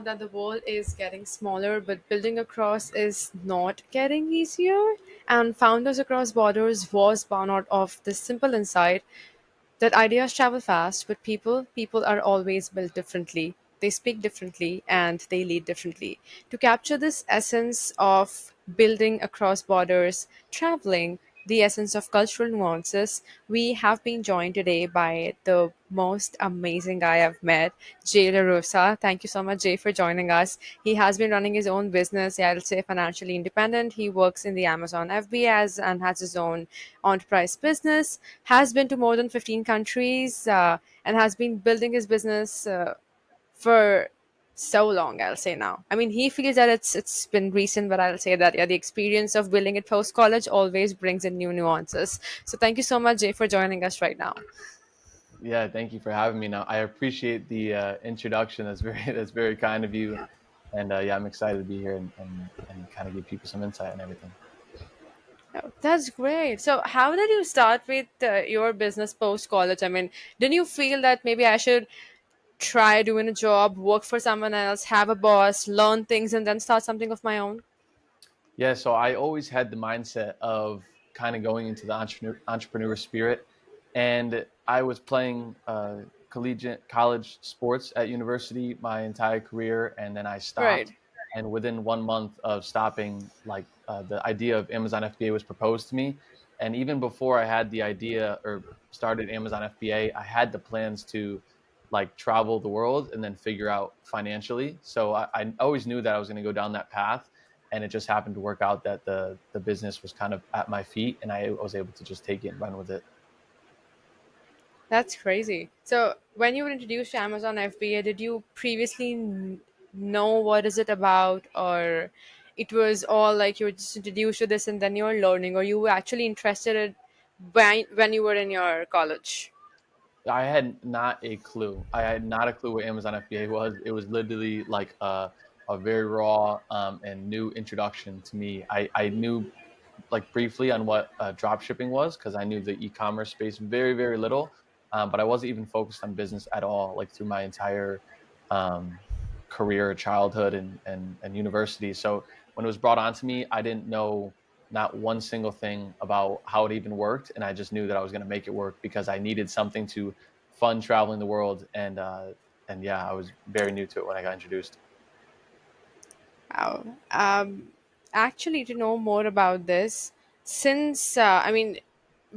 that the world is getting smaller, but building across is not getting easier. And Founders Across Borders was born out of this simple insight that ideas travel fast, but people are always built differently. They speak differently and they lead differently. To capture this essence of building across borders, traveling, the essence of cultural nuances, we have been joined today by the most amazing guy I've met, Jay LaRosa. Thank you so much, Jay, for joining us. He has been running his own business, I'll say financially independent. He works in the Amazon FBA and has his own enterprise business, has been to more than 15 countries, and has been building his business for so long, I'll say now. I mean, he feels that it's been recent, but I'll say that yeah, the experience of building it post college always brings in new nuances. So thank you so much, Jay, for joining us right now. Yeah, thank you for having me. Now, I appreciate the introduction. That's very that's very kind of you, and yeah, I'm excited to be here and kind of give people some insight and everything. Oh, that's great. So, how did you start with your business post college? I mean, didn't you feel that maybe I should try doing a job, work for someone else, have a boss, learn things, and then start something of my own? Yeah, so I always had the mindset of kind of going into the entrepreneur spirit, and I was playing collegiate college sports at university my entire career, and then I Right. stopped. And within 1 month of stopping, the idea of Amazon FBA was proposed to me, and even before I had the idea or started Amazon FBA, I had the plans to like travel the world and then figure out financially. So I always knew that I was going to go down that path, and it just happened to work out that the business was kind of at my feet and I was able to just take it and run with it. That's crazy. So, when you were introduced to Amazon FBA, did you previously know what is it about, or it was all like you were just introduced to this and then you were learning, or you were actually interested in when you were in your college? I had not a clue. I had not a clue what Amazon FBA was. It was literally like a very raw and new introduction to me. I knew like briefly on what drop shipping was because I knew the e-commerce space very, very little. But I wasn't even focused on business at all, like through my entire um, career, childhood, and university. So when it was brought on to me, I didn't know not one single thing about how it even worked, and I just knew that I was going to make it work because I needed something to fund traveling the world, and yeah, I was very new to it when I got introduced. Wow. Actually, to know more about this, since I mean,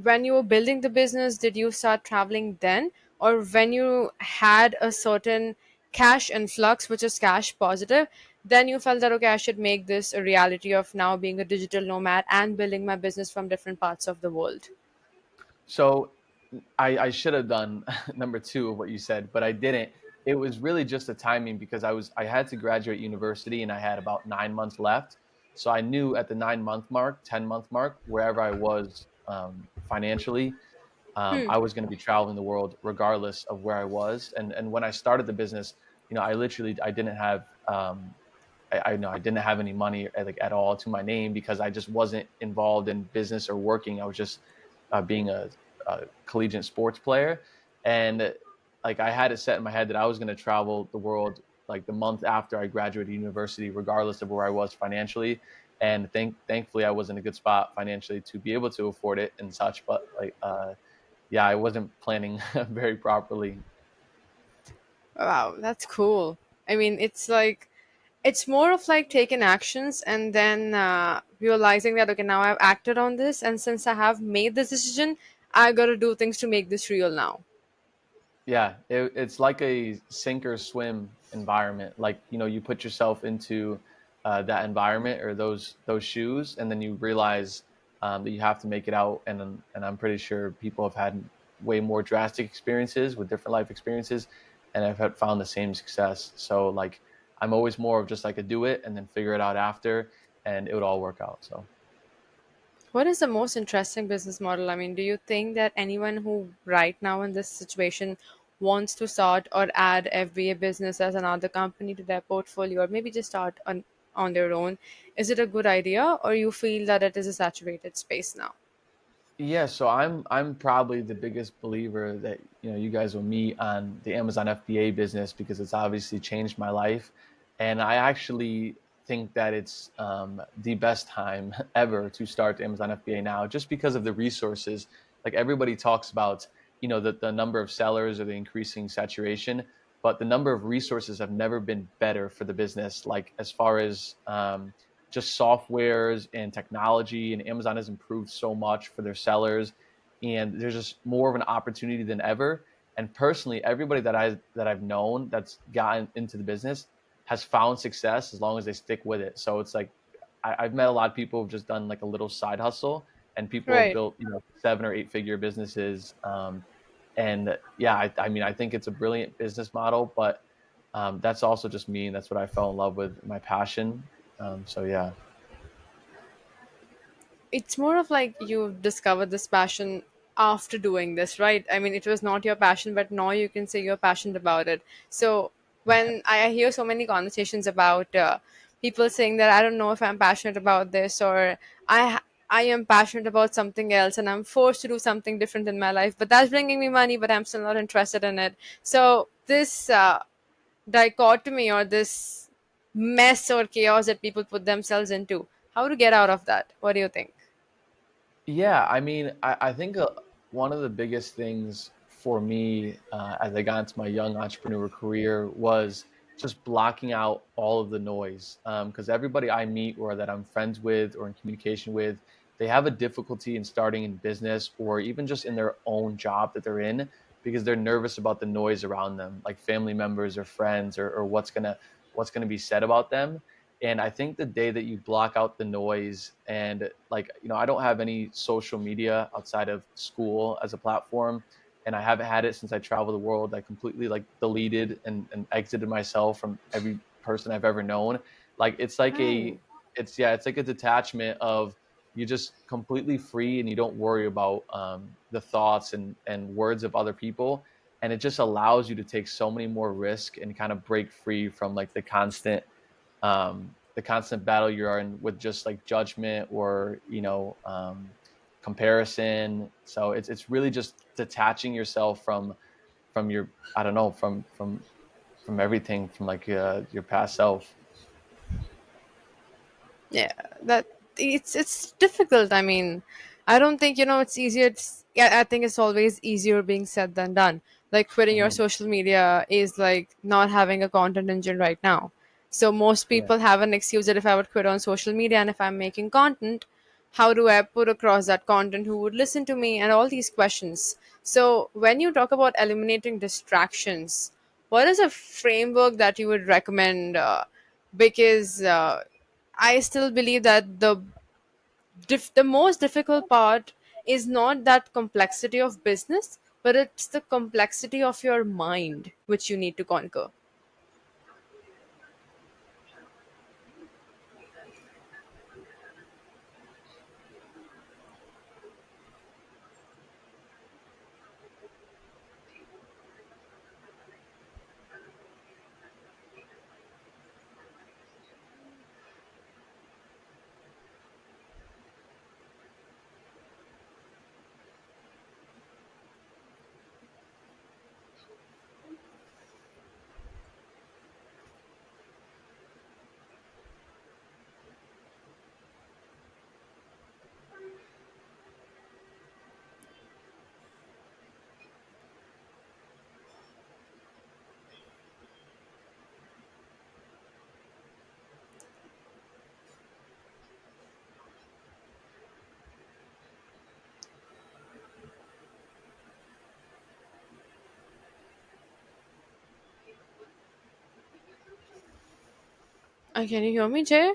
when you were building the business, did you start traveling then, or when you had a certain cash influx, which is cash positive, then you felt that okay, I should make this a reality of now being a digital nomad and building my business from different parts of the world. So I should have done number two of what you said, but I didn't. It was really just the timing because I had to graduate university and I had about 9 months left. So I knew at the 9 month mark, 10 month mark, wherever I was financially, I was going to be traveling the world regardless of where I was. And when I started the business, I didn't have I know I didn't have any money like at all to my name because I just wasn't involved in business or working. I was just being a collegiate sports player, and like I had it set in my head that I was going to travel the world like the month after I graduated university, regardless of where I was financially. And thankfully, I was in a good spot financially to be able to afford it and such. But yeah, I wasn't planning very properly. Wow, that's cool. I mean, it's like it's more of like taking actions and then realizing that okay, now I've acted on this, and since I have made this decision, I got to do things to make this real now. Yeah, it's like a sink or swim environment. Like, you put yourself into that environment or those shoes, and then you realize that you have to make it out. And I'm pretty sure people have had way more drastic experiences with different life experiences, and I've found the same success. So like, I'm always more of just like a do it and then figure it out after, and it would all work out. So. What is the most interesting business model? I mean, do you think that anyone who right now in this situation wants to start or add FBA business as another company to their portfolio, or maybe just start on their own, is it a good idea, or you feel that it is a saturated space now? Yeah, so I'm probably the biggest believer that you guys will meet on the Amazon FBA business because it's obviously changed my life. And I actually think that it's the best time ever to start Amazon FBA now, just because of the resources. Like everybody talks about, the number of sellers or the increasing saturation, but the number of resources have never been better for the business. Like as far as just softwares and technology, and Amazon has improved so much for their sellers, and there's just more of an opportunity than ever. And personally, everybody that I've known that's gotten into the business has found success as long as they stick with it. So it's like I've met a lot of people who've just done like a little side hustle, and people have Right. built 7 or 8 figure businesses. And yeah, I mean I think it's a brilliant business model, but that's also just me, and that's what I fell in love with, my passion. So yeah. It's more of like you've discovered this passion after doing this, right? I mean, it was not your passion, but now you can say you're passionate about it. So when I hear so many conversations about people saying that I don't know if I'm passionate about this, or I am passionate about something else and I'm forced to do something different in my life, but that's bringing me money, but I'm still not interested in it. So this dichotomy, or this mess or chaos that people put themselves into, how to get out of that? What do you think? Yeah, I mean, I think one of the biggest things for me as I got into my young entrepreneur career was just blocking out all of the noise. Because everybody I meet or that I'm friends with or in communication with, they have a difficulty in starting in business or even just in their own job that they're in because they're nervous about the noise around them, like family members or friends, or what's gonna be said about them. And I think the day that you block out the noise, and like, I don't have any social media outside of school as a platform. And I haven't had it since I traveled the world. I completely like deleted and exited myself from every person I've ever known. Like Oh. it's like a detachment of you're just completely free and you don't worry about the thoughts and words of other people. And it just allows you to take so many more risk and kind of break free from like the constant battle you're in with just like judgment or comparison. So it's really just detaching yourself from your, I don't know, from everything, from like your past self. Yeah, that it's difficult. I mean, I don't think it's easier. Yeah, I think it's always easier being said than done. Like quitting your Mhm. social media is like not having a content engine right now. So most Yeah. people have an excuse that if I would quit on social media and if I'm making content, how do I put across that content? Who would listen to me? And all these questions. So when you talk about eliminating distractions, what is a framework that you would recommend? Because I still believe that the most difficult part is not that complexity of business, but it's the complexity of your mind which you need to conquer. Can you hear me, Jay?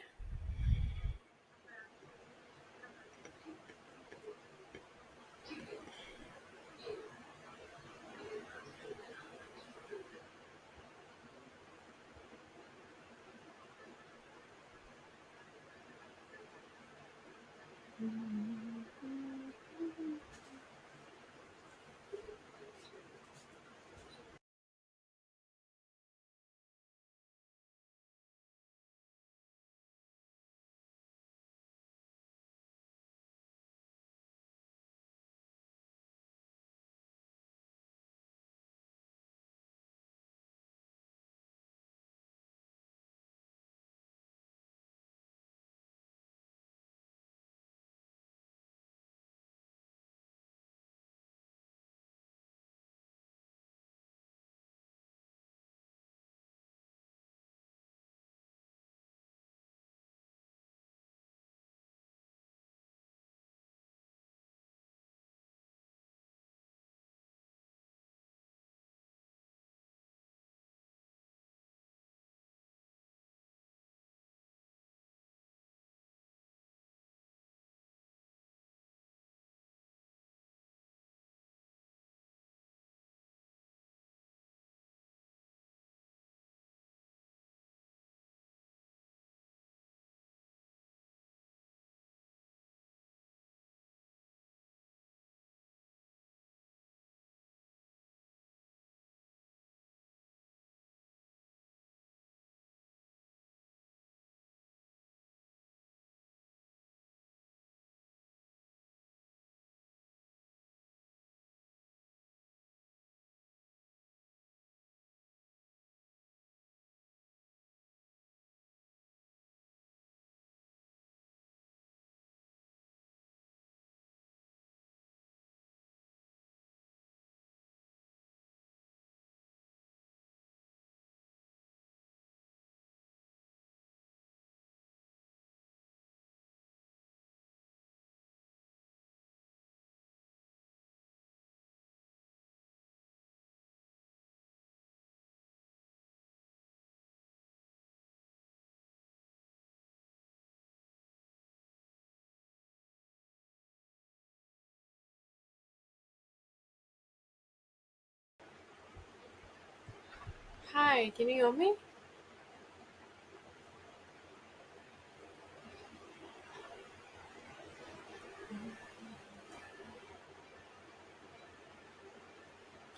Hi, can you hear me?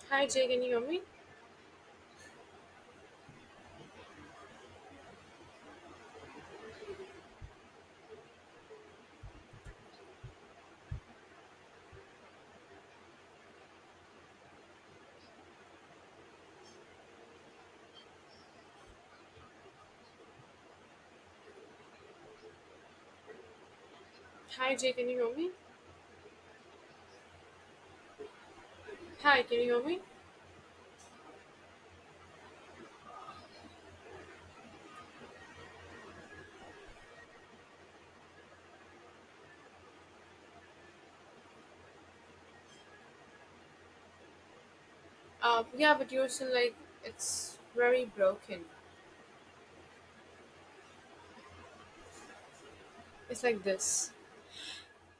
Hi, Jay, can you hear me? Hi, Jay, can you hear me? Hi, can you hear me? Yeah, but you're still like, it's very broken. It's like this.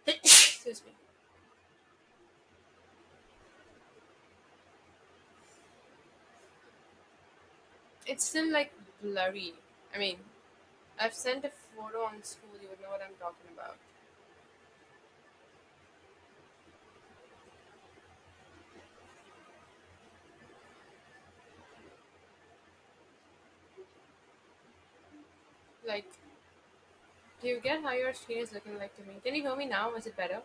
Excuse me. It's still like blurry. I mean, I've sent a photo on school, you would know what I'm talking about. Like, do you get how your screen is looking like to me? Can you hear me now? Is it better?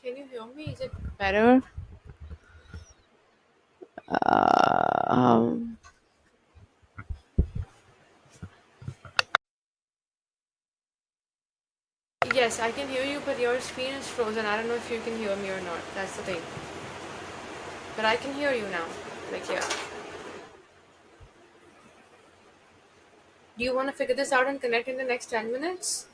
Can you hear me? Is it better? Um, yes, I can hear you, but your screen is frozen. I don't know if you can hear me or not. That's the thing. But I can hear you now. Like, yeah. Do you want to figure this out and connect in the next 10 minutes?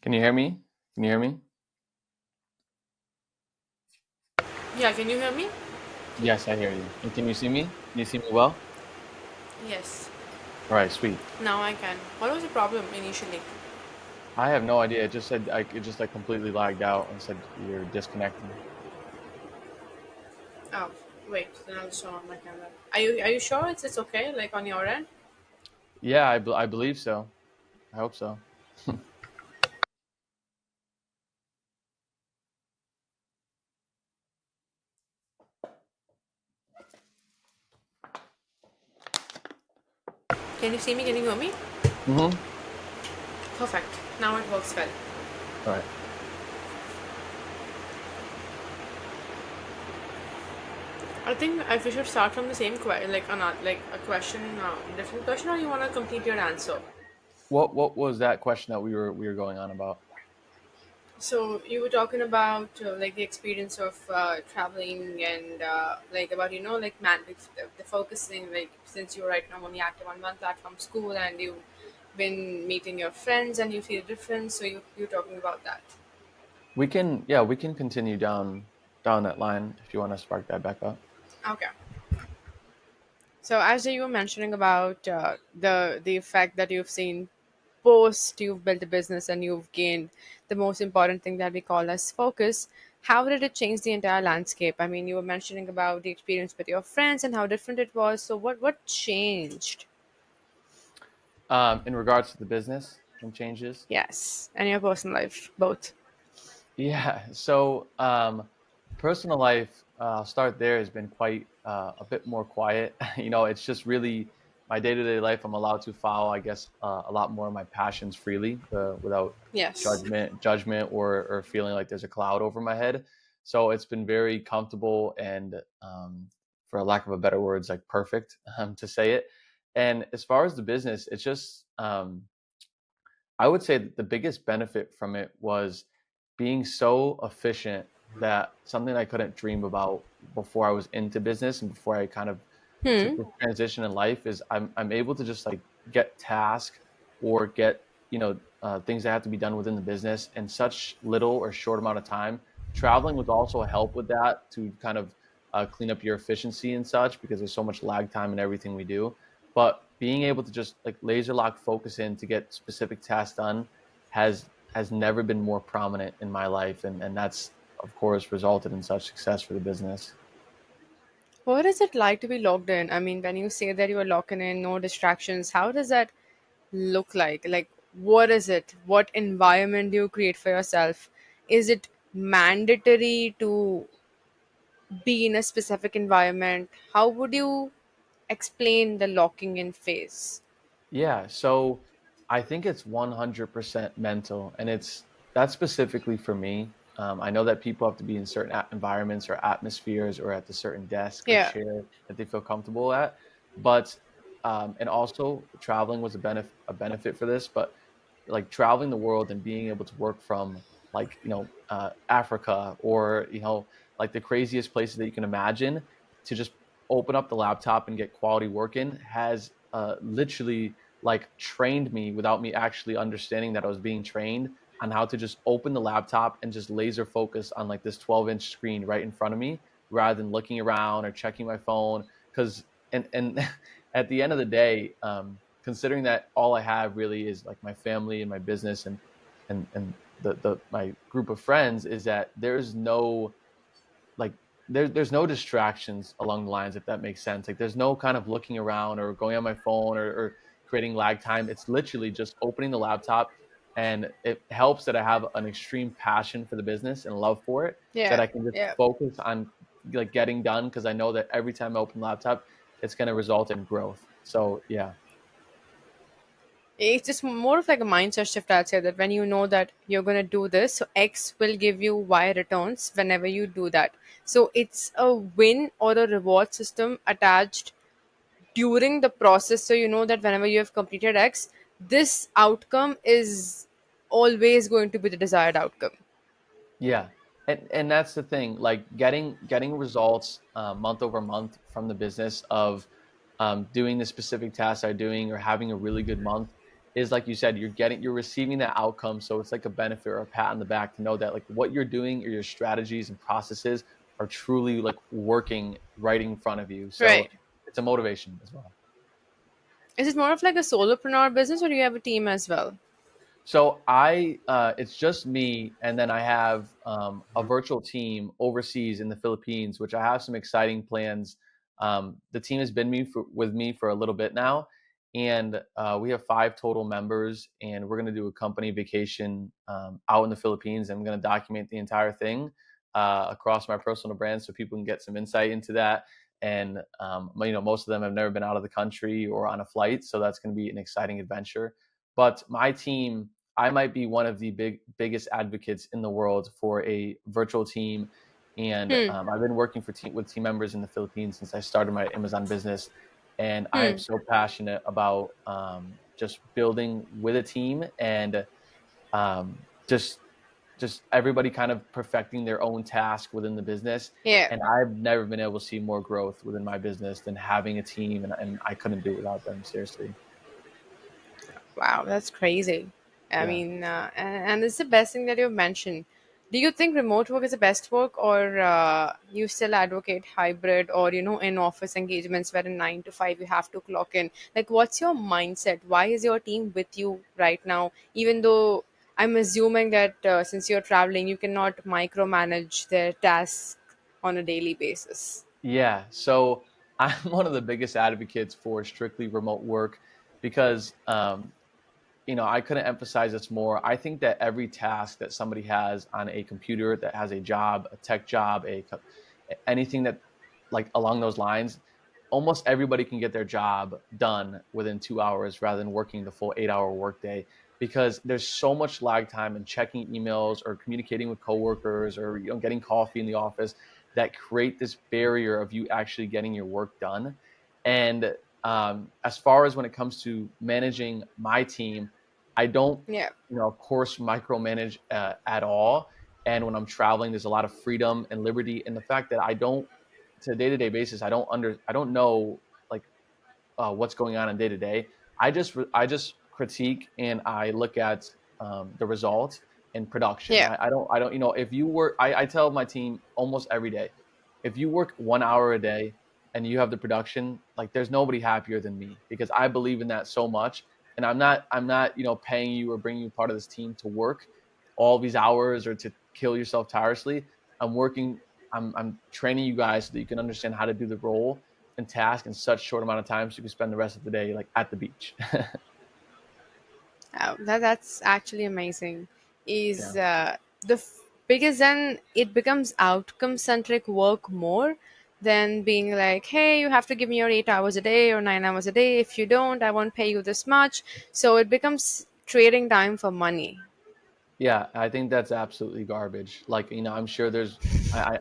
Can you hear me? Can you hear me? Yeah, can you hear me? Yes, I hear you. And can you see me? Can you see me well? Yes. All right, sweet. Now I can. What was the problem initially? I have no idea. It just said it just like completely lagged out and said you're disconnecting. Oh, wait. Then I'll show on my camera. Are you sure it's okay? Like on your end? Yeah, I believe so. I hope so. Can you see me? Can you hear me? Mm-hmm. Perfect. Now it works well. All right. I think if we should start from the same question, like a question, different question, or you want to complete your answer? What was that question that we were going on about? So you were talking about like the experience of traveling and like about like the focusing like since you're right now only active on one platform school and you've been meeting your friends and you feel different. So you're talking about that. We can continue down that line if you want to spark that back up. Okay. So as you were mentioning about the effect that you've seen post you've built a business and you've gained the most important thing that we call as focus, how did it change the entire landscape? I mean, you were mentioning about the experience with your friends and how different it was. So what changed? In regards to the business and changes, Yes, and your personal life, both. yeah. So, personal life, I'll start there, has been quite a bit more quiet. It's just really my day-to-day life. I'm allowed to follow, I guess, a lot more of my passions freely, without Yes. judgment, or feeling like there's a cloud over my head. So it's been very comfortable and, for lack of a better words, like perfect, to say it. And as far as the business, it's just, I would say that the biggest benefit from it was being so efficient, that something I couldn't dream about before I was into business and before I kind of took Hmm. this transition in life, is I'm able to just like get tasks, or get, things that have to be done within the business in such little or short amount of time. Traveling was also a help with that, to kind of clean up your efficiency and such, because there's so much lag time in everything we do. But being able to just like laser lock focus in to get specific tasks done has never been more prominent in my life, and that's of course resulted in such success for the business. What is it like to be logged in? I mean, when you say that you are locking in, no distractions, how does that look like? Like, what is it? What environment do you create for yourself? Is it mandatory to be in a specific environment? How would you explain the locking in phase? Yeah, so I think it's 100% mental, and that's specifically for me. I know that people have to be in certain environments or atmospheres, or at the certain desk or Yeah. chair that they feel comfortable at. But and also traveling was a benefit for this. But like traveling the world and being able to work from, like, Africa, or like the craziest places that you can imagine, to just open up the laptop and get quality work in, has literally like trained me without me actually understanding that I was being trained, on how to just open the laptop and just laser focus on like this 12-inch screen right in front of me, rather than looking around or checking my phone. Because and at the end of the day, considering that all I have really is like my family and my business, and the my group of friends, is that there's no, like, there's no distractions along the lines, if that makes sense. Like, there's no kind of looking around or going on my phone, or creating lag time. It's literally just opening the laptop, and it helps that I have an extreme passion for the business and love for it, that Yeah. I can just Yeah. focus on like getting done, because I know that every time I open the laptop, it's going to result in growth. So yeah. It's just more of like a mindset shift, I'd say, that when you know that you're going to do this, so X will give you Y returns whenever you do that. So it's a win or a reward system attached during the process. So you know that whenever you have completed X, this outcome is always going to be the desired outcome. Yeah, and that's the thing. Like getting results, month over month, from the business of, doing the specific tasks I'm doing, or having a really good month, is, like you said, you're receiving that outcome. So it's like a benefit or a pat on the back, to know that like what you're doing, or your strategies and processes, are truly like working right in front of you. So Right. it's a motivation as well. Is it more of like a solopreneur business, or do you have a team as well? So it's just me, and then I have, a virtual team overseas in the Philippines, which I have some exciting plans. The team has been with me for a little bit now, and we have 5 total members, and we're going to do a company vacation, out in the Philippines. I'm going to document the entire thing, across my personal brand, so people can get some insight into that. And most of them have never been out of the country or on a flight, so that's going to be an exciting adventure. But my team, I might be one of the biggest advocates in the world for a virtual team, and Hmm. I've been working with team members in the Philippines since I started my Amazon business, and I am Hmm. so passionate about, just building with a team, and, um, just everybody kind of perfecting their own task within the business. Yeah. And I've never been able to see more growth within my business than having a team, and I couldn't do it without them. Seriously, Wow, that's crazy. I yeah. mean, and it's the best thing that you've mentioned. Do you think remote work is the best work, or you still advocate hybrid, or in office engagements where in 9 to 5 you have to clock in? Like, what's your mindset? Why is your team with you right now? Even though I'm assuming that since you're traveling, you cannot micromanage their tasks on a daily basis. Yeah, so I'm one of the biggest advocates for strictly remote work because I couldn't emphasize this more. I think that every task that somebody has on a computer that has a job, a tech job, anything that like along those lines, almost everybody can get their job done within 2 hours rather than working the full 8 hour workday because there's so much lag time in checking emails or communicating with coworkers or getting coffee in the office that create this barrier of you actually getting your work done. And as far as when it comes to managing my team, I don't, Yeah, of course, micromanage at all. And when I'm traveling, there's a lot of freedom and liberty. And the fact that I don't, to a day-to-day basis, I don't know like what's going on day to day. I just critique and I look at the result and production. yeah. I don't if you work, I tell my team almost every day, if you work 1 hour a day and you have the production, like there's nobody happier than me because I believe in that so much. And I'm not paying you or bringing you part of this team to work all these hours or to kill yourself tirelessly. I'm working. I'm training you guys so that you can understand how to do the role and task in such short amount of time so you can spend the rest of the day like at the beach. That's actually amazing. Is Yeah. because then it becomes outcome centric work more than being like, hey, you have to give me your 8 hours a day or 9 hours a day. If you don't, I won't pay you this much. So it becomes trading time for money. Yeah, I think that's absolutely garbage. Like, I'm sure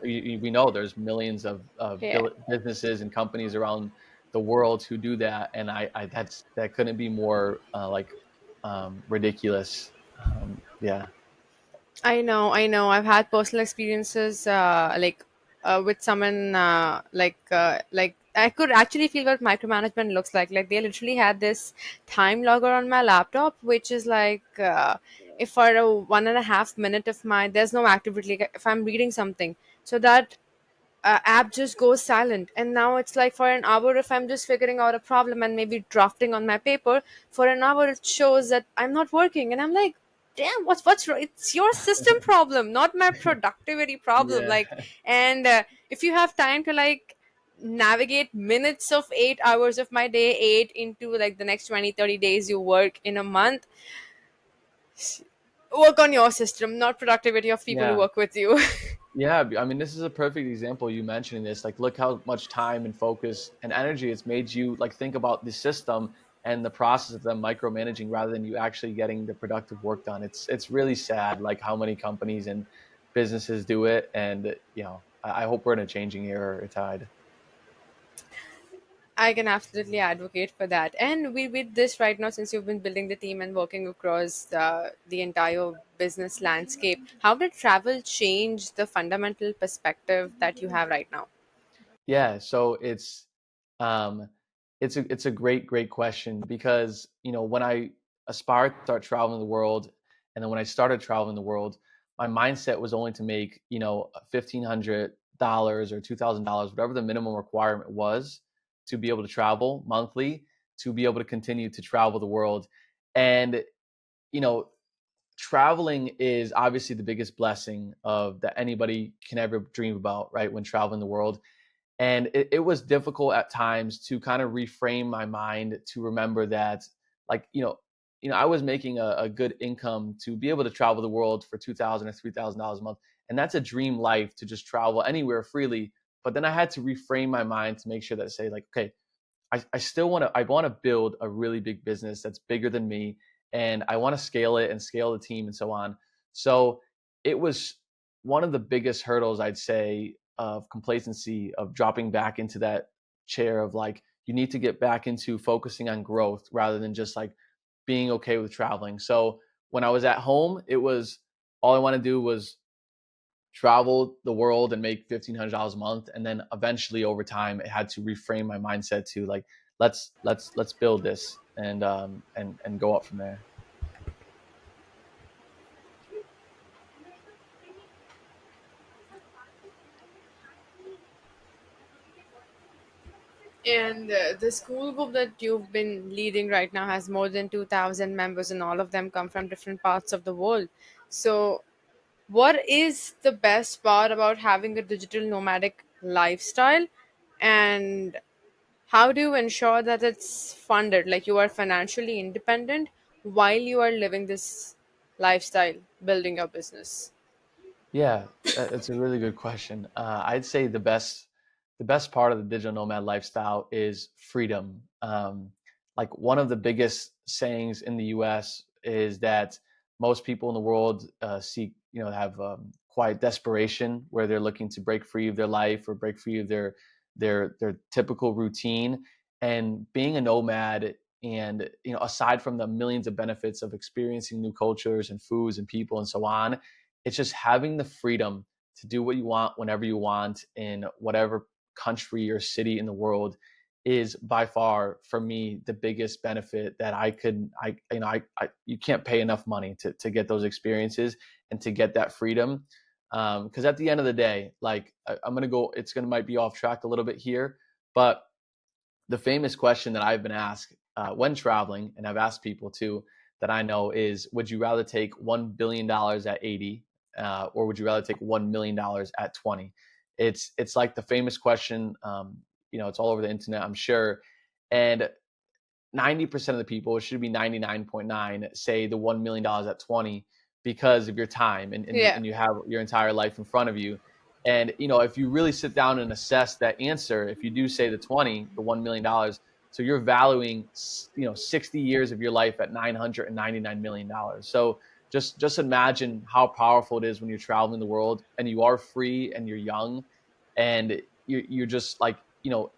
we know there's millions of Yeah. businesses and companies around the world who do that, and that couldn't be more ridiculous. Yeah, I know. I've had personal experiences, with someone, like I could actually feel what micromanagement looks like. Like they literally had this time logger on my laptop, which is like, if for a 1.5 minute of my there's no activity, like if I'm reading something, so that app just goes silent, and now it's like for an hour if I'm just figuring out a problem and maybe drafting on my paper, for an hour it shows that I'm not working, and I'm like, damn, what's wrong? It's your system problem, not my productivity problem. yeah, Like, and if you have time to like navigate minutes of 8 hours of my day, eight into like the next 20, 30 days you work in a month, work on your system, not productivity of people who yeah. work with you. Yeah, I mean, this is a perfect example. You mentioning this, like, look how much time and focus and energy it's made you like think about the system and the process of them micromanaging rather than you actually getting the productive work done. It's really sad, like how many companies and businesses do it, and I hope we're in a changing era or tide. I can absolutely advocate for that. And we with this right now, since you've been building the team and working across the entire business landscape, how did travel change the fundamental perspective that you have right now? Yeah, so um it's a great question because when I aspired to start traveling the world, and then when I started traveling the world, my mindset was only to make $1,500 or $2,000, whatever the minimum requirement was, to be able to travel monthly, to be able to continue to travel the world. And you know traveling is obviously the biggest blessing of that anybody can ever dream about, right? When traveling the world, and it was difficult at times to kind of reframe my mind to remember that, like, I was making a good income to be able to travel the world for 2,000 or $3,000 a month, and that's a dream life to just travel anywhere freely. But then I had to reframe my mind to make sure that, say, like, okay, I still want to build a really big business that's bigger than me, and I want to scale it and scale the team and so on. So it was one of the biggest hurdles, I'd say, of complacency, of dropping back into that chair of like, you need to get back into focusing on growth rather than just like being okay with traveling. So when I was at home, it was all I want to do was travel the world and make $1,500 a month, and then eventually over time it had to reframe my mindset to like, let's build this and go up from there. And the school group that you've been leading right now has more than 2,000 members, and all of them come from different parts of the world. So, what is the best part about having a digital nomadic lifestyle? And how do you ensure that it's funded? Like you are financially independent while you are living this lifestyle, building your business? Yeah, it's a really good question. I'd say the best part of the digital nomad lifestyle is freedom. Like one of the biggest sayings in the U.S. is that most people in the world seek, have quiet desperation, where they're looking to break free of their life or break free of their typical routine. And being a nomad, and aside from the millions of benefits of experiencing new cultures and foods and people and so on, it's just having the freedom to do what you want whenever you want in whatever country or city in the world is by far for me the biggest benefit that I you can't pay enough money to get those experiences and to get that freedom. Because at the end of the day, like I'm gonna go, it's gonna might be off track a little bit here, but the famous question that I've been asked when traveling, and I've asked people too that I know, is would you rather take $1 billion at 80, or would you rather take $1 million at 20? It's like the famous question. It's all over the internet, I'm sure, and 90% of the people, it should be 99.9, say the $1 million at 20 because of your time, Yeah. and you have your entire life in front of you. And if you really sit down and assess that answer, if you do say the 20, the $1 million, so you're valuing 60 years of your life at $999 million. So just imagine how powerful it is when you're traveling the world and you are free and you're young, and you're just like,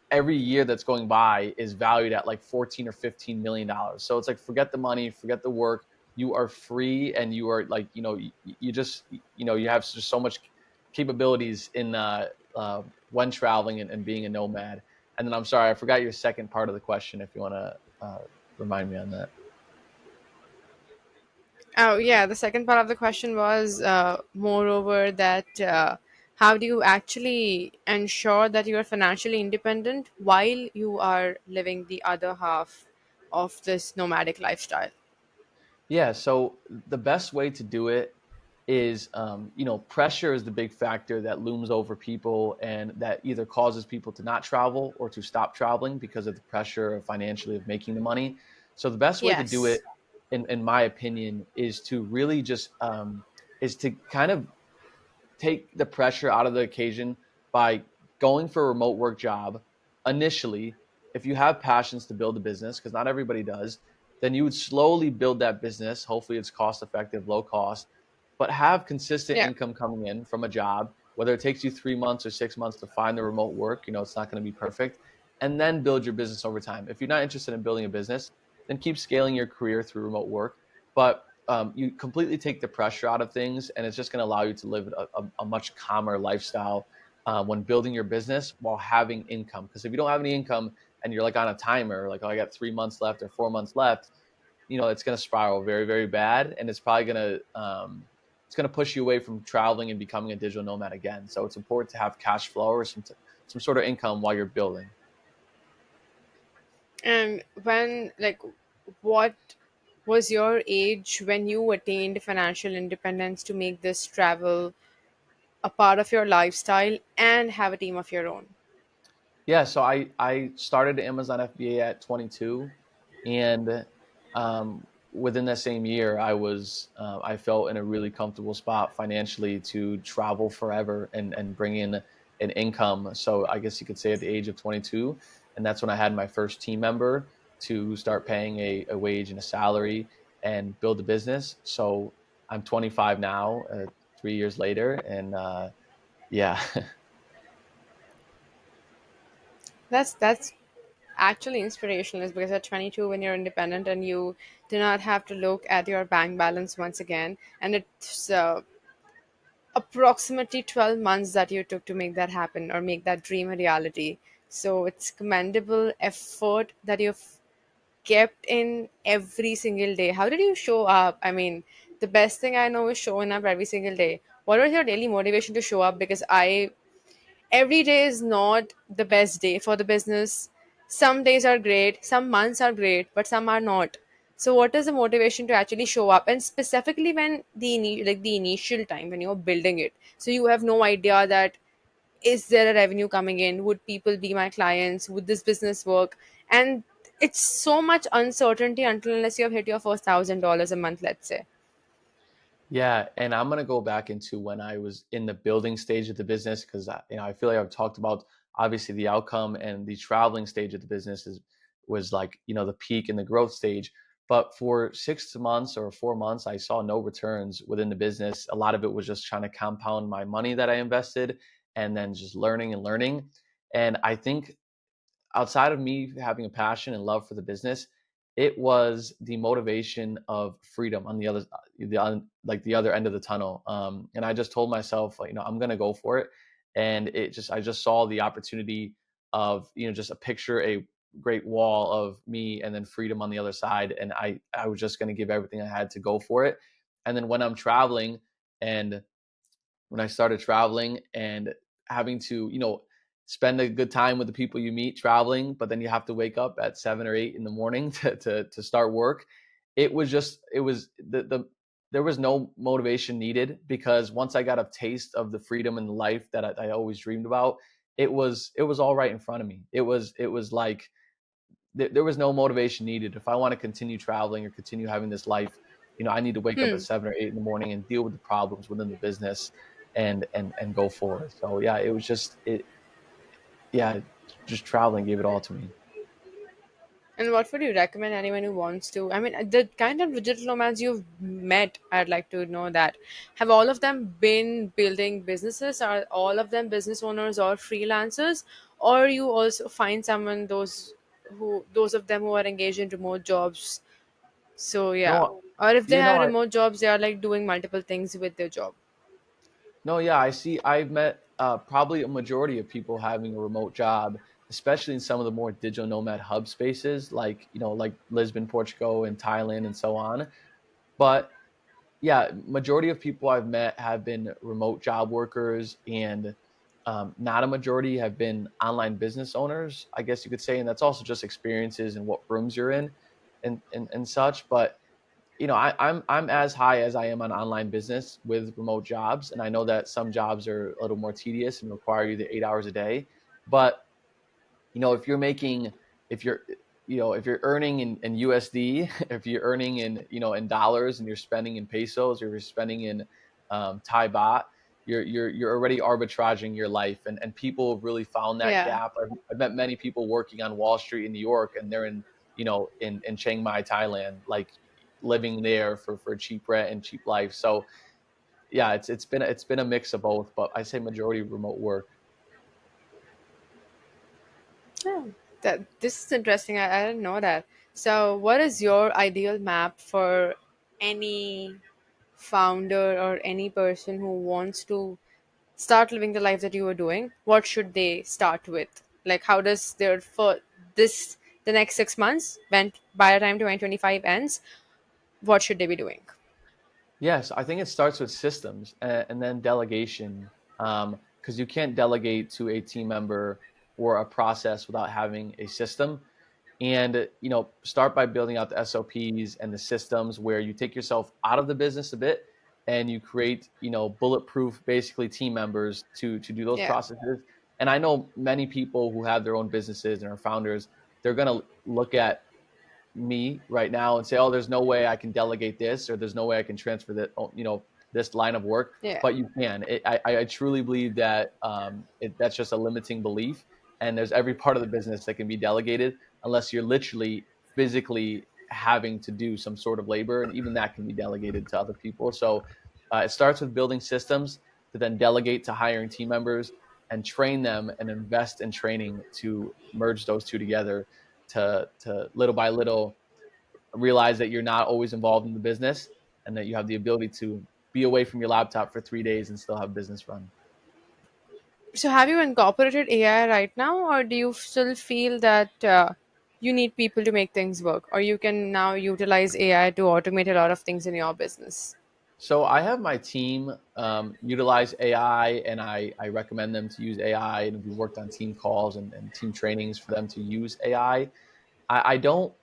every year that's going by is valued at like 14 or $15 million. So it's like, forget the money, forget the work. You are free, and you are like, you just, you have just so much capabilities in when traveling, and being a nomad. And then I'm sorry, I forgot your second part of the question. If you want to remind me on that. Oh, yeah. The second part of the question was, moreover, that how do you actually ensure that you are financially independent while you are living the other half of this nomadic lifestyle? Yeah, so the best way to do it is, pressure is the big factor that looms over people, and that either causes people to not travel or to stop traveling because of the pressure of financially of making the money. So the best way to do Yes. it, in my opinion, is to really just is to kind of take the pressure out of the occasion by going for a remote work job initially. If you have passions to build a business, because not everybody does, then you would slowly build that business. Hopefully it's cost effective, low cost, but have consistent Yeah. income coming in from a job, whether it takes you 3 months or 6 months to find the remote work. It's not going to be perfect. And then build your business over time. If you're not interested in building a business, then keep scaling your career through remote work. But you completely take the pressure out of things, and it's just going to allow you to live a much calmer lifestyle when building your business while having income. Because if you don't have any income and you're like on a timer, like, oh, I got 3 months left or 4 months left, it's going to spiral very, very bad, and it's going to push you away from traveling and becoming a digital nomad again. So it's important to have cash flow or some sort of income while you're building. And what was your age when you attained financial independence to make this travel a part of your lifestyle and have a team of your own? Yeah, so I started Amazon FBA at 22, and within that same year, I felt in a really comfortable spot financially to travel forever and bring in an income. So I guess you could say at the age of 22, and that's when I had my first team member to start paying a wage and a salary and build a business. So I'm 25 now, 3 years later, and yeah. That's actually inspirational, is because at 22, when you're independent and you do not have to look at your bank balance once again, and it's approximately 12 months that you took to make that happen or make that dream a reality. So it's commendable effort that you've kept in every single day. How did you show up? I mean, the best thing I know is showing up every single day. What was your daily motivation to show up? Because I every day is not the best day for the business. Some days are great, some months are great, but some are not. So what is the motivation to actually show up? And specifically when like the initial time when you're building it, so you have no idea that is there a revenue coming in, would people be my clients, would this business work? And it's so much uncertainty until unless you have hit your first $1,000 a month, let's say. Yeah, and I'm gonna go back into when I was in the building stage of the business because I feel like I've talked about obviously the outcome and the traveling stage of the business is was like the peak and the growth stage. But for 6 months or 4 months, I saw no returns within the business. A lot of it was just trying to compound my money that I invested and then just learning and learning. And I think outside of me having a passion and love for the business, it was the motivation of freedom on the other, like the other end of the tunnel. And I just told myself, like, I'm gonna go for it. And I just saw the opportunity of, just a picture, a great wall of me and then freedom on the other side. And I was just gonna give everything I had to go for it. And then when I'm traveling and when I started traveling and having to, spend a good time with the people you meet traveling, but then you have to wake up at 7 or 8 in the morning to start work. It was there was no motivation needed because once I got a taste of the freedom and the life that I always dreamed about, it was all right in front of me. It was like there was no motivation needed. If I want to continue traveling or continue having this life, I need to wake up at Hmm. 7 or 8 in the morning and deal with the problems within the business and go forward. So yeah, it was just it yeah, just traveling gave it all to me. And what would you recommend anyone who wants to? I mean, the kind of digital nomads you've met, I'd like to know that. Have all of them been building businesses? Are all of them business owners or freelancers? Or you also find someone those of them who are engaged in remote jobs? So yeah. No, Or if they you have know, I remote jobs, they are like doing multiple things with their job. no, yeah, I see. I've met probably a majority of people having a remote job, especially in some of the more digital nomad hub spaces, like like Lisbon, Portugal, and Thailand, and so on. But yeah, majority of people I've met have been remote job workers, and not a majority have been online business owners, I guess you could say, and that's also just experiences and what rooms you're in, and such. But I'm as high as I am on online business with remote jobs, and I know that some jobs are a little more tedious and require you the 8 hours a day. But if you're making if you're if you're earning in USD, if you're earning in dollars and you're spending in pesos or you're spending in Thai baht, you're already arbitraging your life, and people have really found that Yeah. gap. I've met many people working on Wall Street in New York, and they're in in Chiang Mai, Thailand, like living there for cheap rent and cheap life. So yeah, it's been a mix of both, but I say majority remote work. Yeah. That this is interesting. I didn't know that. So what is your ideal map for any founder or any person who wants to start living the life that you are doing? What should they start with? Like how does their for this the next 6 months when by the time 2025 ends, what should they be doing? Yes, I think it starts with systems and then delegation, because you can't delegate to a team member or a process without having a system. And start by building out the SOPs and the systems where you take yourself out of the business a bit and you create bulletproof basically team members to do those Yeah. processes. And I know many people who have their own businesses and are founders, they're going to look at me right now and say, "Oh, there's no way I can delegate this, or there's no way I can transfer that, this line of work." Yeah. But you can. I truly believe that that's just a limiting belief, and there's every part of the business that can be delegated, unless you're literally physically having to do some sort of labor, and even that can be delegated to other people. So it starts with building systems to then delegate to hiring team members and train them and invest in training to merge those two together to little by little realize that you're not always involved in the business and that you have the ability to be away from your laptop for 3 days and still have business run. So have you incorporated AI right now, or do you still feel that you need people to make things work, or you can now utilize AI to automate a lot of things in your business? So I have my team utilize AI, and I recommend them to use AI. And we worked on team calls and team trainings for them to use AI. I don't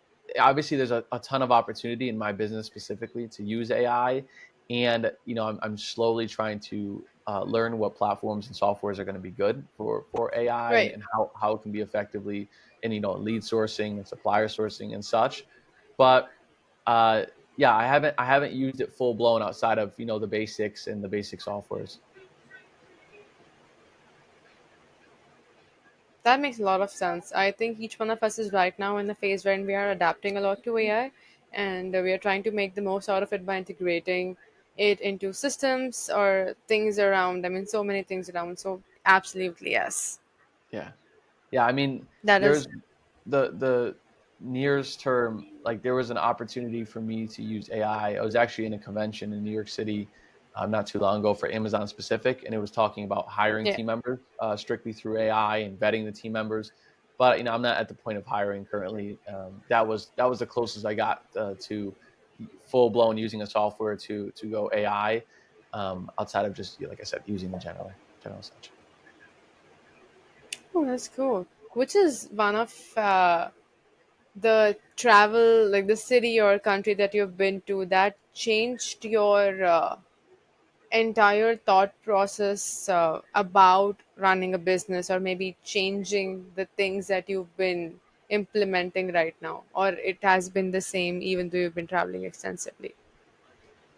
obviously there's a ton of opportunity in my business specifically to use AI, and I'm slowly trying to learn what platforms and softwares are going to be good for AI, and, Right. and how it can be effectively in lead sourcing and supplier sourcing and such. But uh, yeah, I haven't used it full blown outside of the basics and the basic softwares. That makes a lot of sense. I think each one of us is right now in the phase when we are adapting a lot to AI, and we are trying to make the most out of it by integrating it into systems or things around. I mean, so many things around. So, absolutely, yes. Yeah. Yeah, I mean, That is, there's the nearest term, like there was an opportunity for me to use AI. I was actually in a convention in New York City not too long ago for Amazon specific, and it was talking about hiring yeah. team members strictly through AI and vetting the team members. But I'm not at the point of hiring currently. That was the closest I got to full blown using a software to go AI, outside of just like I said, using the general such. Oh, that's cool. Which is one of the travel, like the city or country that you've been to, that changed your entire thought process about running a business, or maybe changing the things that you've been implementing right now, or it has been the same even though you've been traveling extensively?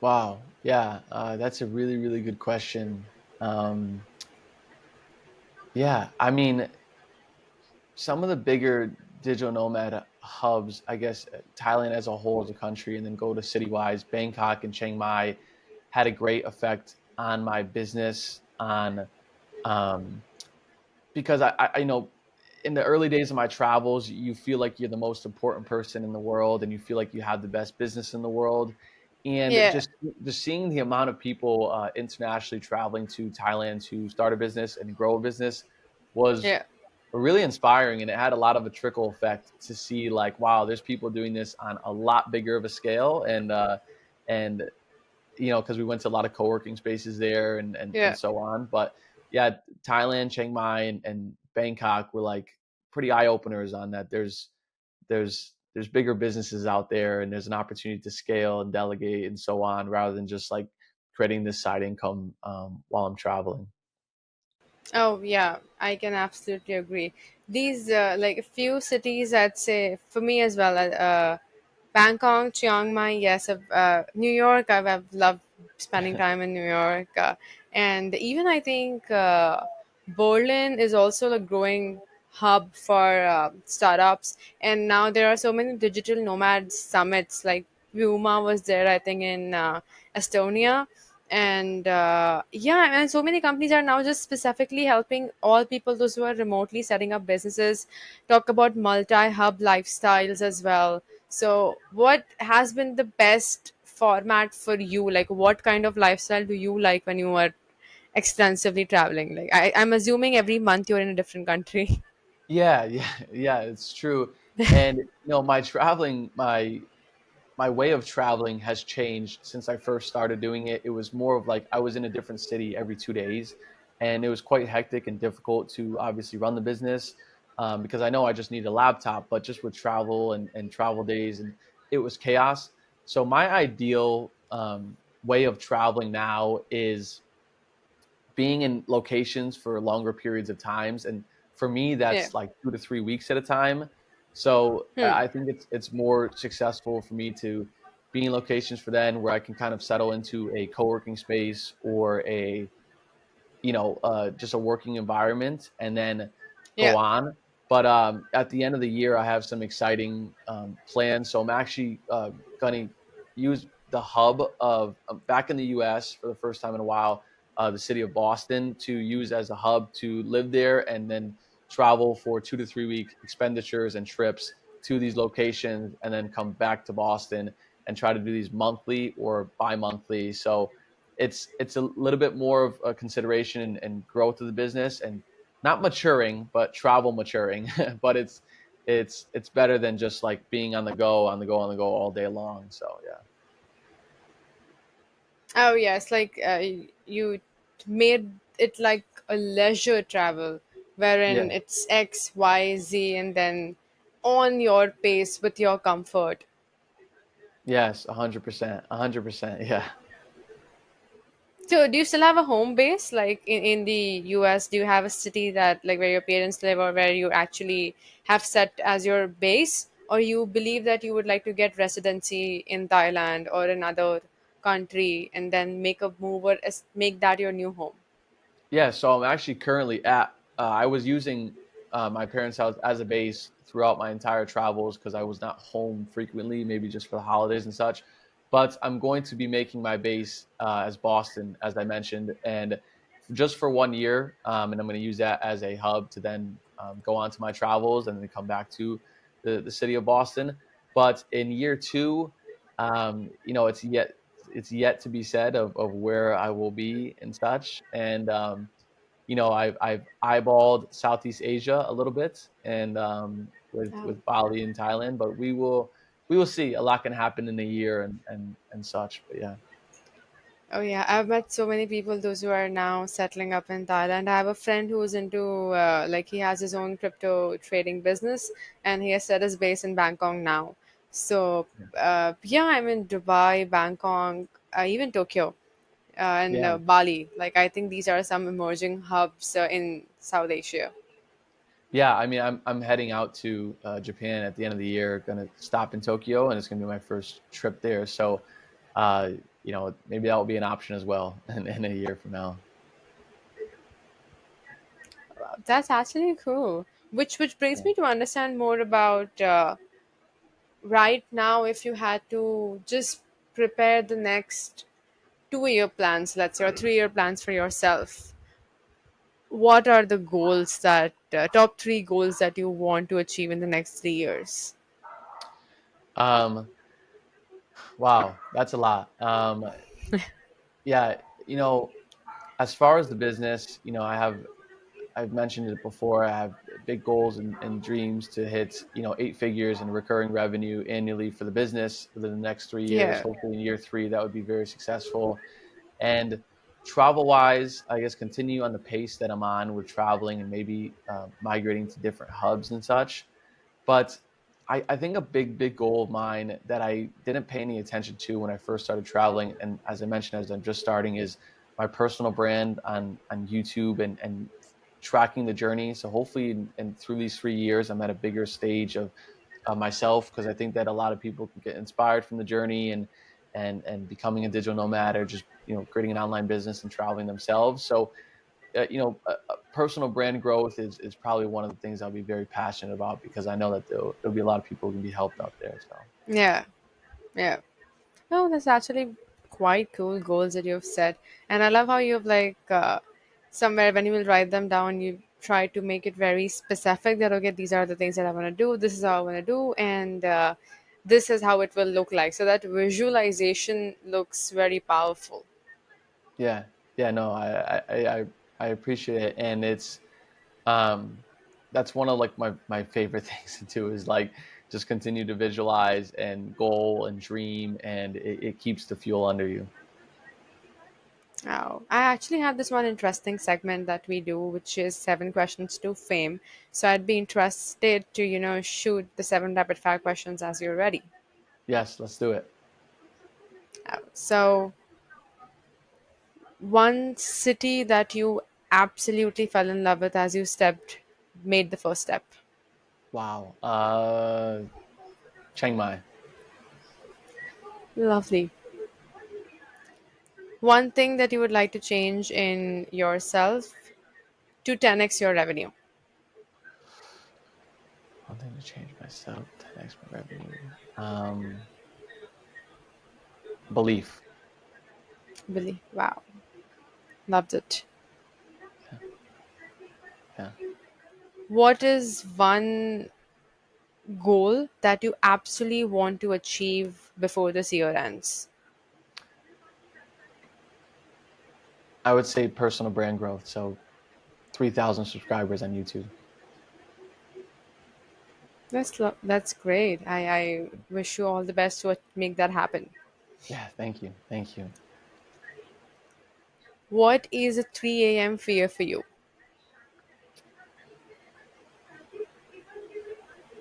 Wow. Yeah, that's a really, really good question. Yeah, I mean, some of the bigger digital nomad hubs, I guess Thailand as a whole as a country, and then go to city-wise, Bangkok and Chiang Mai had a great effect on my business, um, because in the early days of my travels, you feel like you're the most important person in the world, and you feel like you have the best business in the world. And Yeah, just seeing the amount of people internationally traveling to Thailand to start a business and grow a business was yeah. really inspiring, and it had a lot of a trickle effect to see like, wow, there's people doing this on a lot bigger of a scale, and because we went to a lot of co-working spaces there, and Yeah. so on. But yeah, Thailand, Chiang Mai, and Bangkok were like pretty eye openers on that. There's bigger businesses out there, and there's an opportunity to scale and delegate and so on, rather than just like creating this side income while I'm traveling. Oh yeah, I can absolutely agree. These like a few cities, I'd say for me as well. Bangkok, Chiang Mai, yes. New York, I've loved spending time in New York, and even I think Berlin is also a growing hub for startups. And now there are so many digital nomad summits. Like Puma was there, I think, in Estonia, and yeah, and so many companies are now just specifically helping all people, those who are remotely setting up businesses, talk about multi-hub lifestyles as well. So what has been the best format for you? Like what kind of lifestyle do you like when you are extensively traveling? Like I'm assuming every month you're in a different country. Yeah, yeah, yeah, it's true. And my traveling, my way of traveling has changed since I first started doing it. It was more of like I was in a different city every 2 days, and it was quite hectic and difficult to obviously run the business, because I know I just need a laptop, but just with travel and travel days, and it was chaos. So my ideal way of traveling now is being in locations for longer periods of times, and for me Yeah. that's like 2 to 3 weeks at a time. So Hmm. I think it's more successful for me to be in locations for then where I can kind of settle into a co-working space or a just a working environment, and then go Yeah. on. But at the end of the year, I have some exciting plans. So I'm actually going to use the hub of back in the U.S. for the first time in a while, the city of Boston, to use as a hub to live there, and then travel for 2 to 3 week expenditures and trips to these locations, and then come back to Boston and try to do these monthly or bi-monthly. So it's a little bit more of a consideration and growth of the business, and not maturing, but travel maturing. But it's better than just like being on the go, on the go, on the go all day long. So yeah. Oh yes, like you made it like a leisure travel, wherein Yeah. it's X, Y, Z, and then on your pace with your comfort. Yes, 100%. 100%. Yeah. So, do you still have a home base, like in the US? Do you have a city that, like, where your parents live, or where you actually have set as your base, or you believe that you would like to get residency in Thailand or another country, and then make a move or make that your new home? Yeah, so I'm actually currently at. I was using my parents' house as a base throughout my entire travels because I was not home frequently, maybe just for the holidays and such. But I'm going to be making my base as Boston, as I mentioned, and just for 1 year. And I'm going to use that as a hub to then go on to my travels and then come back to the city of Boston. But in year two, it's yet to be said of where I will be and such. And I've eyeballed Southeast Asia a little bit, and with Bali and Thailand, but we will see. A lot can happen in a year and such. But yeah, Oh yeah, I've met so many people, those who are now settling up in Thailand. I have a friend who's into like he has his own crypto trading business, and he has set his base in Bangkok now. So yeah, I'm in Dubai, Bangkok, even Tokyo, and yeah, Bali. Like I think these are some emerging hubs in South Asia. yeah. I mean, I'm heading out to Japan at the end of the year. Going to stop in Tokyo, and it's going to be my first trip there. So, uh, maybe that will be an option as well in a year from now. That's actually cool. Which brings Yeah. me to understand more about right now. If you had to just prepare the next 2 year plans, let's say, or 3 year plans for yourself, what are the goals that top three goals that you want to achieve in the next 3 years? Um, wow, that's a lot. Yeah, as far as the business, I've mentioned it before. I have big goals and dreams to hit, 8 figures in recurring revenue annually for the business within the next 3 years. Yeah. Hopefully, in year three, that would be very successful. And travel wise, I guess continue on the pace that I'm on with traveling and maybe migrating to different hubs and such. But I think a big goal of mine that I didn't pay any attention to when I first started traveling, and as I mentioned, as I'm just starting, is my personal brand on YouTube and tracking the journey. So hopefully, and through these 3 years, I'm at a bigger stage of myself because I think that a lot of people can get inspired from the journey and becoming a digital nomad or just creating an online business and traveling themselves. So personal brand growth is probably one of the things I'll be very passionate about because I know that there'll be a lot of people who can be helped out there. So Yeah. Yeah. No, that's actually quite cool goals that you've set, and I love how you've like somewhere when you will write them down, you try to make it very specific. That okay, these are the things that I want to do. This is how I want to do, and this is how it will look like. So that visualization looks very powerful. yeah, yeah, no, I appreciate it, and it's um, that's one of like my favorite things to do is like just continue to visualize and goal and dream, and it keeps the fuel under you. Oh, I actually have this one interesting segment that we do, which is 7 questions to fame. So I'd be interested to, shoot the 7 rapid fire questions as you're ready. Yes, let's do it. So, one city that you absolutely fell in love with as you made the first step. Wow. Chiang Mai. Lovely. One thing that you would like to change in yourself to 10x your revenue. One thing to change myself, 10x my revenue. Um, Belief. Billy, wow, loved it. Yeah, yeah. What is one goal that you absolutely want to achieve before this year ends? I would say personal brand growth. So 3,000 subscribers on YouTube. That's great. I wish you all the best to make that happen. Yeah, thank you. Thank you. What is a 3 a.m. fear for you?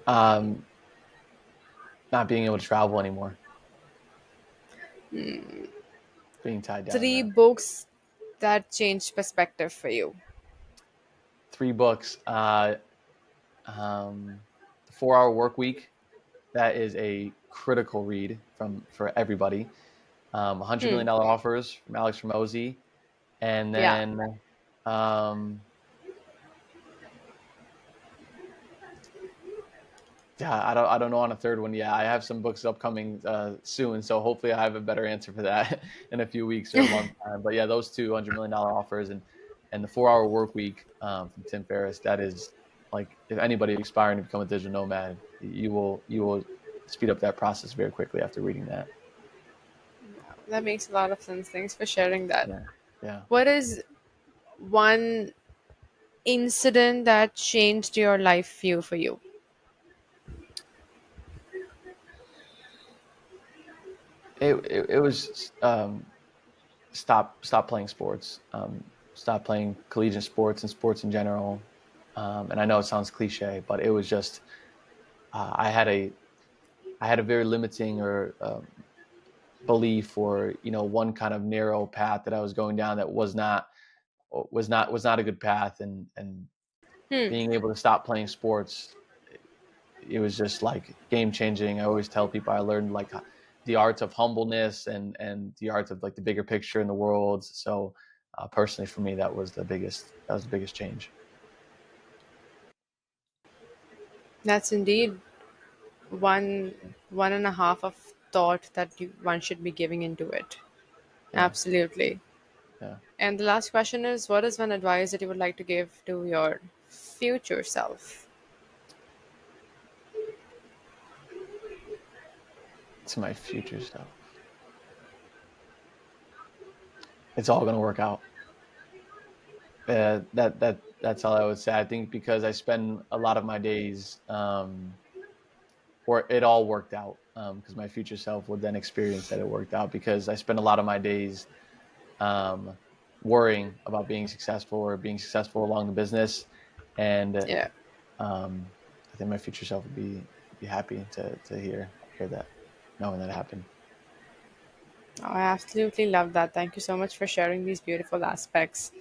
Um, Not being able to travel anymore, being tied down. Three Yeah. books that changed perspective for you. Three books. Um, the 4 Hour Work Week. That is a critical read for everybody. $100 million offers from Alex Ramosi, and Yeah. then um, yeah, I don't know on a third one. Yeah, I have some books upcoming soon, so hopefully I have a better answer for that in a few weeks or a month time. But yeah, those two $100 million offers and the 4 Hour Work Week from Tim Ferriss. That is like if anybody aspiring to become a digital nomad, you will speed up that process very quickly after reading that. That makes a lot of sense. Thanks for sharing that. Yeah, yeah. What is one incident that changed your life view for you? It was stop playing sports, stop playing collegiate sports and sports in general. And I know it sounds cliche, but it was just I had a very limiting or belief or one kind of narrow path that I was going down that was not a good path, and Hmm. being able to stop playing sports, it was just like game changing. I always tell people I learned like the art of humbleness and the art of like the bigger picture in the world. So personally, for me, that was the biggest change. That's indeed one and a half of thought that one should be giving into it. Yeah, Absolutely. yeah. And the last question is, what is one advice that you would like to give to your future self? To my future self, it's all gonna work out. That's all I would say. I think because I spend a lot of my days, or it all worked out. Because my future self would then experience that it worked out because I spend a lot of my days um, worrying about being successful or being successful along the business, and Yeah. I think my future self would be happy to hear that, knowing that happened. Oh, I absolutely love that. Thank you so much for sharing these beautiful aspects.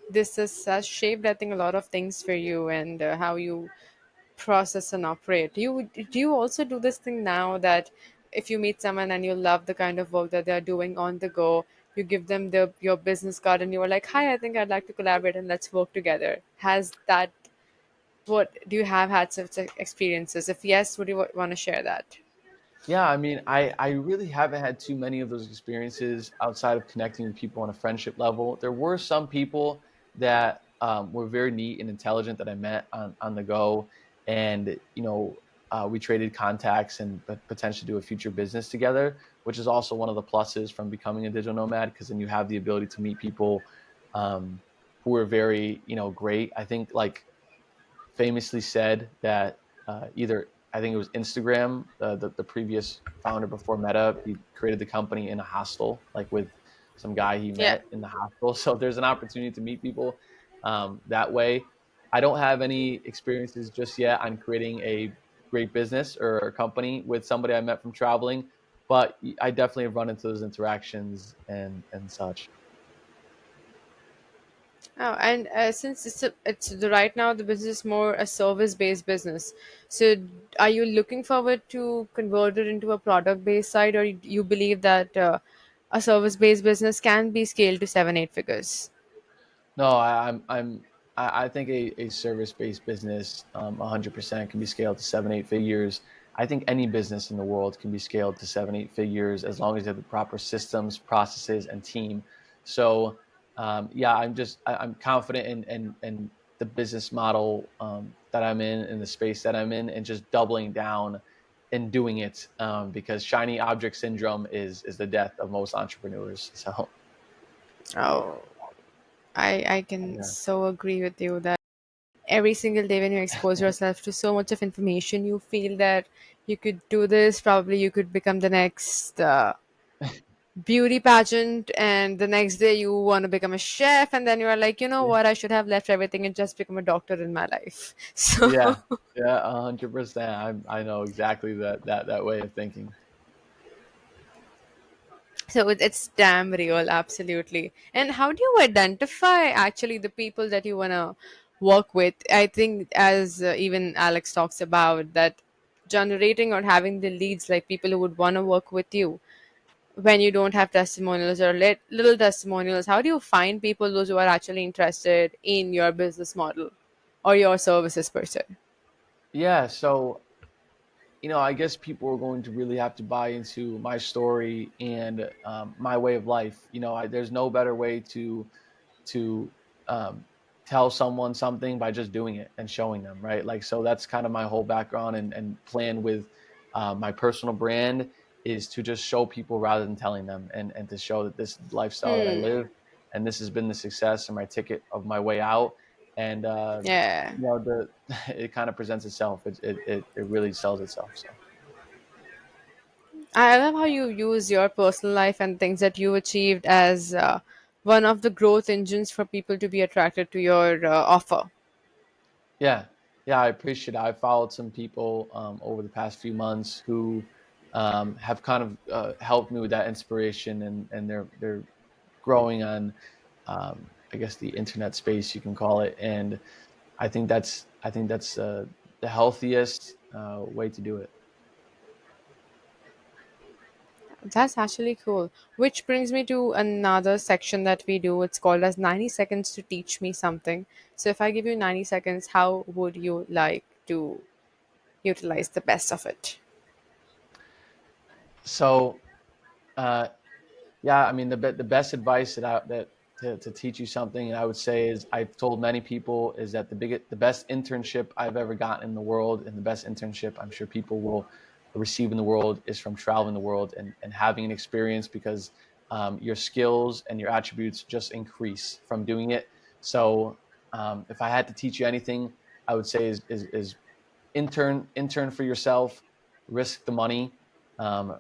This has shaped, I think, a lot of things for you and how you process and operate. Do you also do this thing now that if you meet someone and you love the kind of work that they're doing on the go, you give them your business card and you are like, "Hi, I think I'd like to collaborate and let's work together." Has that what do you have had such experiences? If yes, would you want to share that? Yeah, I mean, I really haven't had too many of those experiences outside of connecting with people on a friendship level. There were some people that were very neat and intelligent that I met on the go, and we traded contacts and potentially do a future business together, which is also one of the pluses from becoming a digital nomad because then you have the ability to meet people um, who are very great. I think like famously said that either I think it was Instagram, the previous founder before Meta, he created the company in a hostel, like with some guy he Yeah. met in the hostel. So there's an opportunity to meet people that way. I don't have any experiences just yet on creating a great business or a company with somebody I met from traveling, but I definitely have run into those interactions and such. Oh, and since it's the right now the business is more a service based business, so are you looking forward to convert it into a product based side, or you believe that a service based business can be scaled to 7 8 figures? No, I think a service-based business 100% can be scaled to 7 8 figures. I think any business in the world can be scaled to 7 8 figures as long as you have the proper systems, processes, and team. So yeah, I'm confident in the business model that I'm in the space that I'm in, and just doubling down and doing it because shiny object syndrome is the death of most entrepreneurs. So Oh, I can yeah. so agree with you that every single day when you expose yourself to so much of information, you feel that you could do this. Probably you could become the next. beauty pageant, and the next day you want to become a chef, and then you are like, you know Yeah, what, I should have left everything and just become a doctor in my life. So yeah, yeah, 100%. I know exactly that way of thinking. so it's damn real, absolutely. And how do you identify actually the people that you want to work with? I think, as even Alex talks about, that generating or having the leads, like people who would want to work with you when you don't have testimonials or little testimonials. How do you find people, those who are actually interested in your business model or your services per se? Yeah, so I guess people are going to really have to buy into my story and my way of life. There's no better way to um, tell someone something by just doing it and showing them, right? Like, so that's kind of my whole background and plan with my personal brand is to just show people rather than telling them, and to show that this is the lifestyle that I Hmm. live, and this has been the success and my ticket of my way out. And Yeah. the it kind of presents itself. It really sells itself. So. I love how you use your personal life and things that you achieved as one of the growth engines for people to be attracted to your offer. Yeah, yeah, I appreciate it. I followed some people over the past few months who have kind of helped me with that inspiration, and they're growing on, I guess, the internet space, you can call it. And I think that's the healthiest way to do it. That's actually cool. Which brings me to another section that we do. It's called as 90 seconds to teach me something. So if I give you 90 seconds, how would you like to utilize the best of it? So. Uh, Yeah, I mean the best advice to teach you something, and I would say, is I've told many people, is that the best internship I've ever gotten in the world, and the best internship I'm sure people will receive in the world, is from traveling the world and having an experience, because your skills and your attributes just increase from doing it. So if I had to teach you anything, I would say is intern for yourself, risk the money,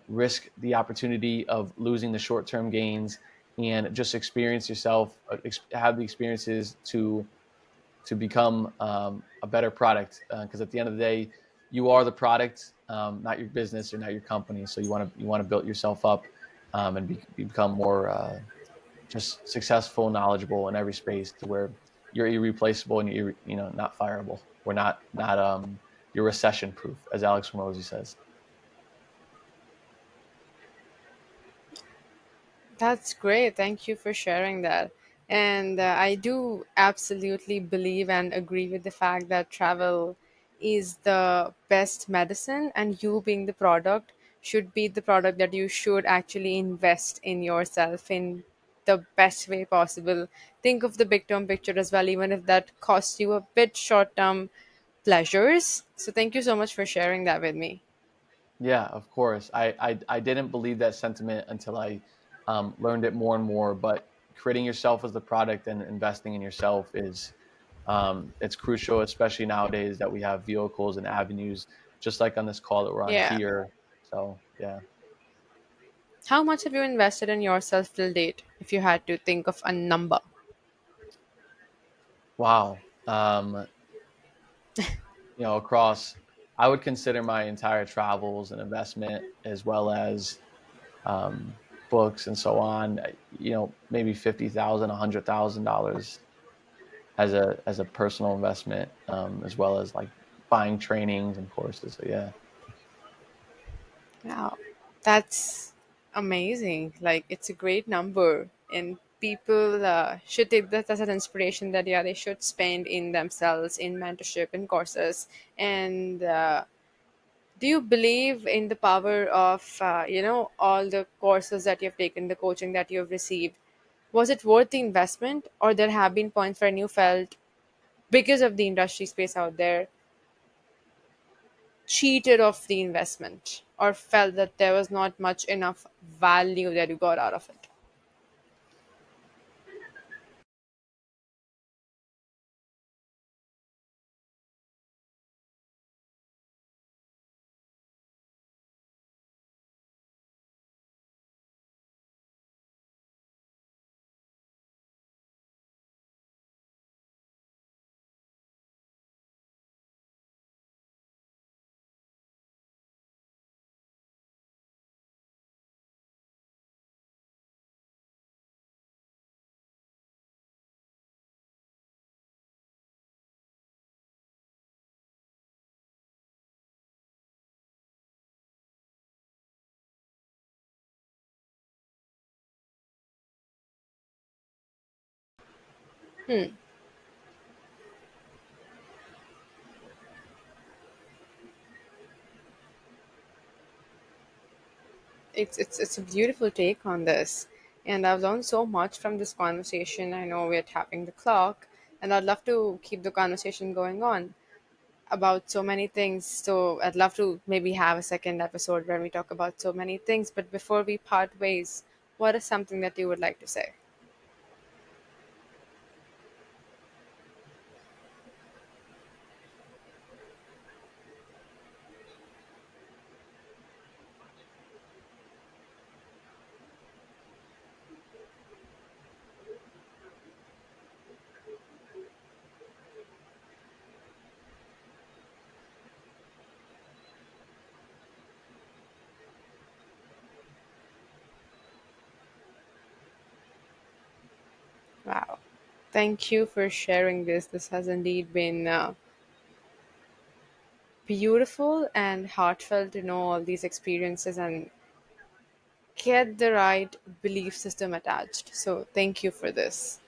risk the opportunity of losing the short term gains, and just experience yourself, have the experiences to become a better product. Because at the end of the day, you are the product, not your business or not your company. So you want to build yourself up, and become more just successful, knowledgeable in every space, to where you're irreplaceable and you're not fireable. We're not you're recession proof, as Alex Hormozy says. That's great. Thank you for sharing that. And I do absolutely believe and agree with the fact that travel is the best medicine, and you being the product should be the product that you should actually invest in yourself in the best way possible. Think of the big term picture as well, even if that costs you a bit short term pleasures. So, thank you so much for sharing that with me. Yeah, of course. I didn't believe that sentiment until I learned it more and more. But creating yourself as the product and investing in yourself is it's crucial, especially nowadays that we have vehicles and avenues, just like on this call that we're on Yeah. here. So yeah. How much have you invested in yourself till date, if you had to think of a number? Wow. Across, I would consider my entire travels an investment, as well as um, books and so on. Maybe 50,000, $100,000 as a personal investment, as well as like buying trainings and courses. So yeah. Wow, that's amazing. Like, it's a great number, and people should take that as an inspiration that, yeah, they should spend in themselves, in mentorship, in courses. And do you believe in the power of, all the courses that you've taken, the coaching that you've received? Was it worth the investment, or there have been points when you felt, because of the industry space out there, cheated of the investment, or felt that there was not much enough value that you got out of it? Hmm. It's a beautiful take on this, and I've learned so much from this conversation. I know we're tapping the clock, and I'd love to keep the conversation going on about so many things. So I'd love to maybe have a second episode where we talk about so many things. But before we part ways, what is something that you would like to say? Wow. Thank you for sharing this. This has indeed been beautiful and heartfelt to know all these experiences and get the right belief system attached. So, thank you for this.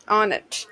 On it.